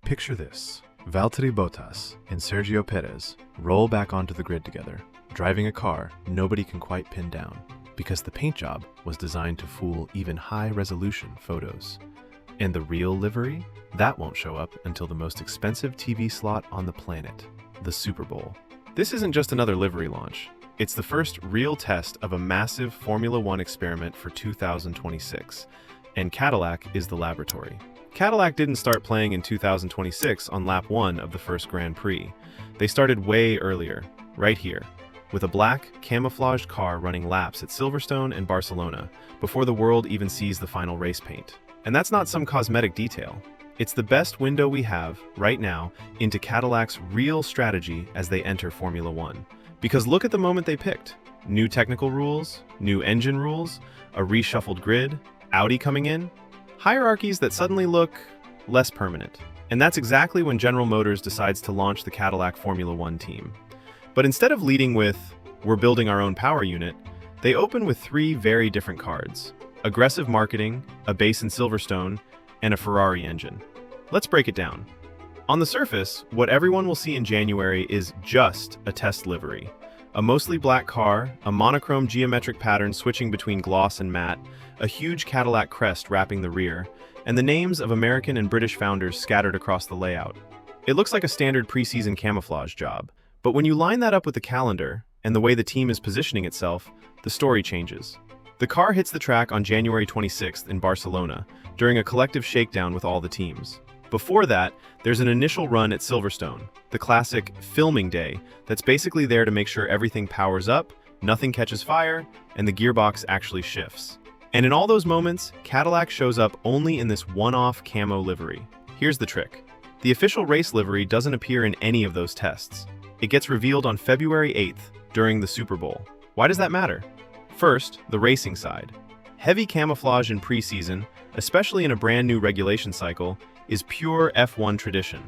Picture this. Valtteri Bottas and Sergio Pérez roll back onto the grid together, driving a car nobody can quite pin down, because the paint job was designed to fool even high-resolution photos. And the real livery? That won't show up until the most expensive TV slot on the planet, the Super Bowl. This isn't just another livery launch. It's the first real test of a massive Formula One experiment for 2026, and Cadillac is the laboratory. Cadillac didn't start playing in 2026 on lap 1 of the first Grand Prix. They started way earlier, right here, with a black, camouflaged car running laps at Silverstone and Barcelona before the world even sees the final race paint. And that's not some cosmetic detail. It's the best window we have, right now, into Cadillac's real strategy as they enter Formula One. Because look at the moment they picked. New technical rules, new engine rules, a reshuffled grid, Audi coming in. Hierarchies that suddenly look less permanent. And that's exactly when General Motors decides to launch the Cadillac Formula One team. But instead of leading with, "We're building our own power unit," they open with 3 very different cards. Aggressive marketing, a base in Silverstone, and a Ferrari engine. Let's break it down. On the surface, what everyone will see in January is just a test livery. A mostly black car, a monochrome geometric pattern switching between gloss and matte, a huge Cadillac crest wrapping the rear, and the names of American and British founders scattered across the layout. It looks like a standard preseason camouflage job, but when you line that up with the calendar and the way the team is positioning itself, the story changes. The car hits the track on January 26th in Barcelona during a collective shakedown with all the teams. Before that, there's an initial run at Silverstone, the classic filming day that's basically there to make sure everything powers up, nothing catches fire, and the gearbox actually shifts. And in all those moments, Cadillac shows up only in this one-off camo livery. Here's the trick. The official race livery doesn't appear in any of those tests. It gets revealed on February 8th during the Super Bowl. Why does that matter? First, the racing side. Heavy camouflage in preseason, especially in a brand new regulation cycle, is pure F1 tradition.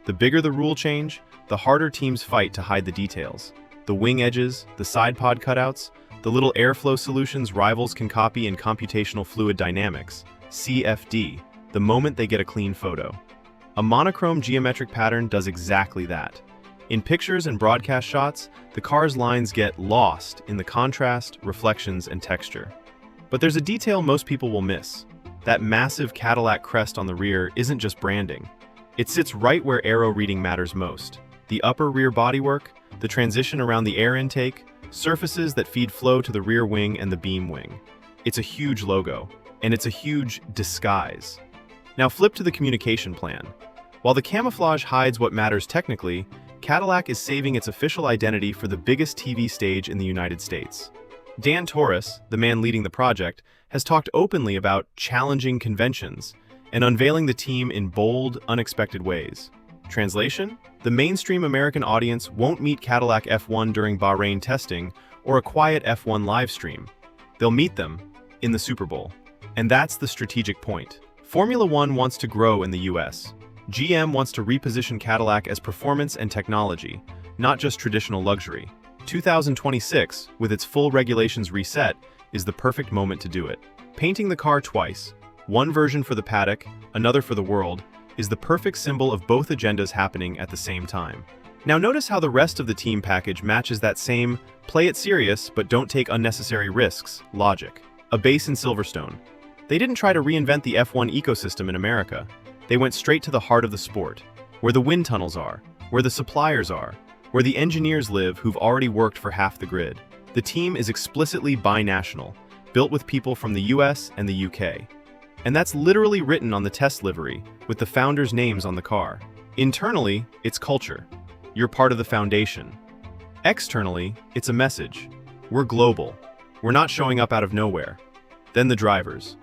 The bigger the rule change, the harder teams fight to hide the details. The wing edges, the side pod cutouts, the little airflow solutions rivals can copy in computational fluid dynamics, CFD, the moment they get a clean photo. A monochrome geometric pattern does exactly that. In pictures and broadcast shots, the car's lines get lost in the contrast, reflections, and texture. But there's a detail most people will miss. That massive Cadillac crest on the rear isn't just branding. It sits right where aero reading matters most. The upper rear bodywork, the transition around the air intake, surfaces that feed flow to the rear wing and the beam wing. It's a huge logo, and it's a huge disguise. Now flip to the communication plan. While the camouflage hides what matters technically, Cadillac is saving its official identity for the biggest TV stage in the United States. Dan Torres, the man leading the project, has talked openly about challenging conventions and unveiling the team in bold, unexpected ways. Translation? The mainstream American audience won't meet Cadillac F1 during Bahrain testing or a quiet F1 live stream. They'll meet them in the Super Bowl. And that's the strategic point. Formula One wants to grow in the US. GM wants to reposition Cadillac as performance and technology, not just traditional luxury. 2026, with its full regulations reset, is the perfect moment to do it. Painting the car twice, one version for the paddock, another for the world, is the perfect symbol of both agendas happening at the same time. Now notice how the rest of the team package matches that same play it serious but don't take unnecessary risks logic. A base in Silverstone. They didn't try to reinvent the F1 ecosystem in America. They went straight to the heart of the sport, where the wind tunnels are, where the suppliers are, where the engineers live who've already worked for half the grid. The team is explicitly binational, built with people from the US and the UK. And that's literally written on the test livery, with the founders' names on the car. Internally, it's culture. You're part of the foundation. Externally, it's a message. We're global. We're not showing up out of nowhere. Then the drivers.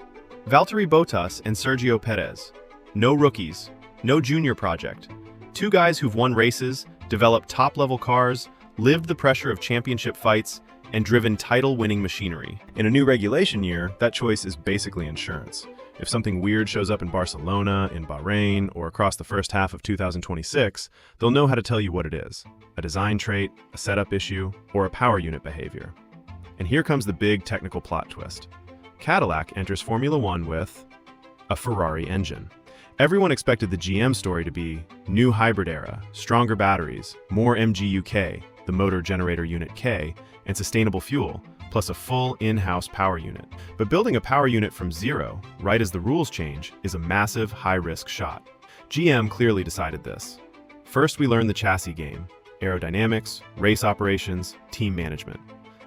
Valtteri Bottas and Sergio Pérez. No rookies, no junior project. 2 guys who've won races, developed top-level cars, lived the pressure of championship fights, and driven title-winning machinery. In a new regulation year, that choice is basically insurance. If something weird shows up in Barcelona, in Bahrain, or across the first half of 2026, they'll know how to tell you what it is. A design trait, a setup issue, or a power unit behavior. And here comes the big technical plot twist. Cadillac enters Formula One with a Ferrari engine. Everyone expected the GM story to be new hybrid era, stronger batteries, more MGU-K, the motor generator unit K, and sustainable fuel, plus a full in-house power unit. But building a power unit from zero, right as the rules change, is a massive, high-risk shot. GM clearly decided this. First, we learned the chassis game, aerodynamics, race operations, team management.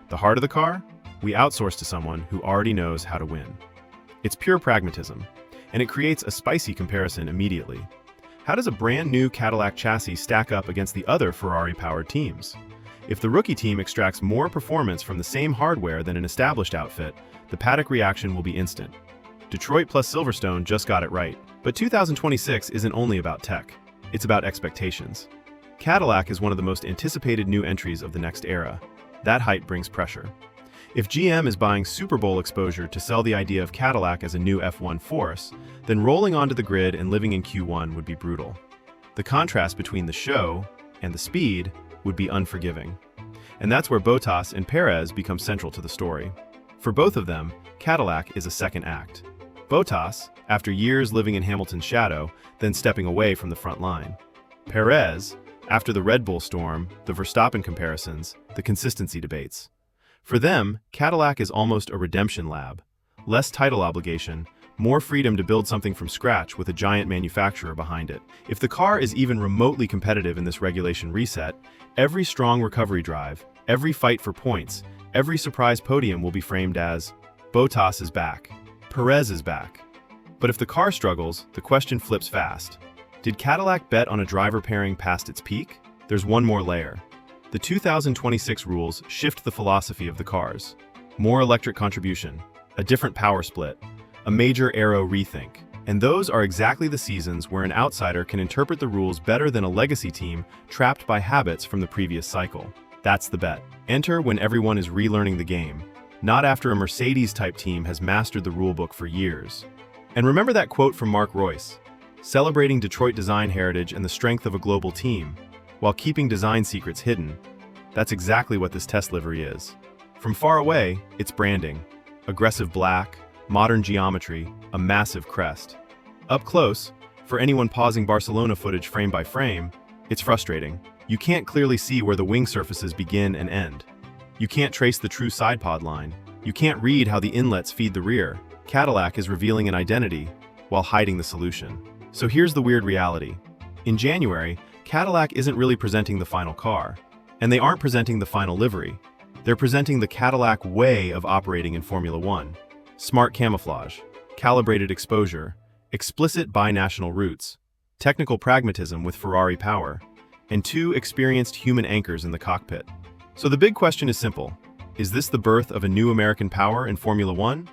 The heart of the car? We outsource to someone who already knows how to win. It's pure pragmatism, and it creates a spicy comparison immediately. How does a brand new Cadillac chassis stack up against the other Ferrari-powered teams? If the rookie team extracts more performance from the same hardware than an established outfit, the paddock reaction will be instant. Detroit plus Silverstone just got it right. But 2026 isn't only about tech, it's about expectations. Cadillac is one of the most anticipated new entries of the next era. That hype brings pressure. If GM is buying Super Bowl exposure to sell the idea of Cadillac as a new F1 force, then rolling onto the grid and living in Q1 would be brutal. The contrast between the show and the speed would be unforgiving. And that's where Bottas and Pérez become central to the story. For both of them, Cadillac is a second act. Bottas, after years living in Hamilton's shadow, then stepping away from the front line. Pérez, after the Red Bull storm, the Verstappen comparisons, the consistency debates. For them, Cadillac is almost a redemption lab. Less title obligation, more freedom to build something from scratch with a giant manufacturer behind it. If the car is even remotely competitive in this regulation reset, every strong recovery drive, every fight for points, every surprise podium will be framed as, Bottas is back, Pérez is back. But if the car struggles, the question flips fast. Did Cadillac bet on a driver pairing past its peak? There's one more layer. The 2026 rules shift the philosophy of the cars. More electric contribution, a different power split, a major aero rethink. And those are exactly the seasons where an outsider can interpret the rules better than a legacy team trapped by habits from the previous cycle. That's the bet. Enter when everyone is relearning the game, not after a Mercedes-type team has mastered the rulebook for years. And remember that quote from Mark Royce, celebrating Detroit design heritage and the strength of a global team, while keeping design secrets hidden. That's exactly what this test livery is. From far away, it's branding. Aggressive black, modern geometry, a massive crest. Up close, for anyone pausing Barcelona footage frame by frame, it's frustrating. You can't clearly see where the wing surfaces begin and end. You can't trace the true side pod line. You can't read how the inlets feed the rear. Cadillac is revealing an identity while hiding the solution. So here's the weird reality. In January, Cadillac isn't really presenting the final car, and they aren't presenting the final livery. They're presenting the Cadillac way of operating in Formula One. Smart camouflage, calibrated exposure, explicit binational routes, technical pragmatism with Ferrari power, and two experienced human anchors in the cockpit. So the big question is simple. Is this the birth of a new American power in Formula One?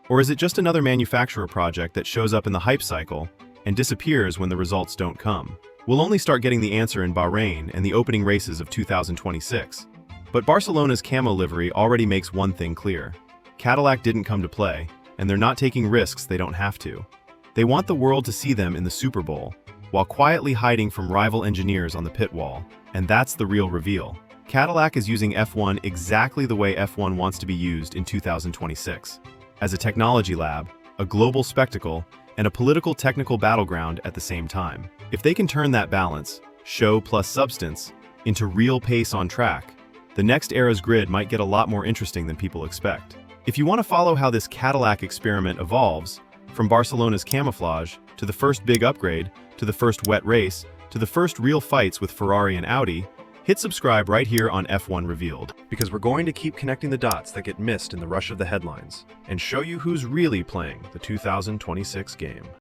Or is it just another manufacturer project that shows up in the hype cycle and disappears when the results don't come? We'll only start getting the answer in Bahrain and the opening races of 2026. But Barcelona's camo livery already makes one thing clear. Cadillac didn't come to play, and they're not taking risks they don't have to. They want the world to see them in the Super Bowl, while quietly hiding from rival engineers on the pit wall. And that's the real reveal. Cadillac is using F1 exactly the way F1 wants to be used in 2026. As a technology lab, a global spectacle, and a political technical battleground at the same time. If they can turn that balance, show plus substance, into real pace on track, the next era's grid might get a lot more interesting than people expect. If you want to follow how this Cadillac experiment evolves, from Barcelona's camouflage, to the first big upgrade, to the first wet race, to the first real fights with Ferrari and Audi, hit subscribe right here on F1 Revealed. Because we're going to keep connecting the dots that get missed in the rush of the headlines, and show you who's really playing the 2026 game.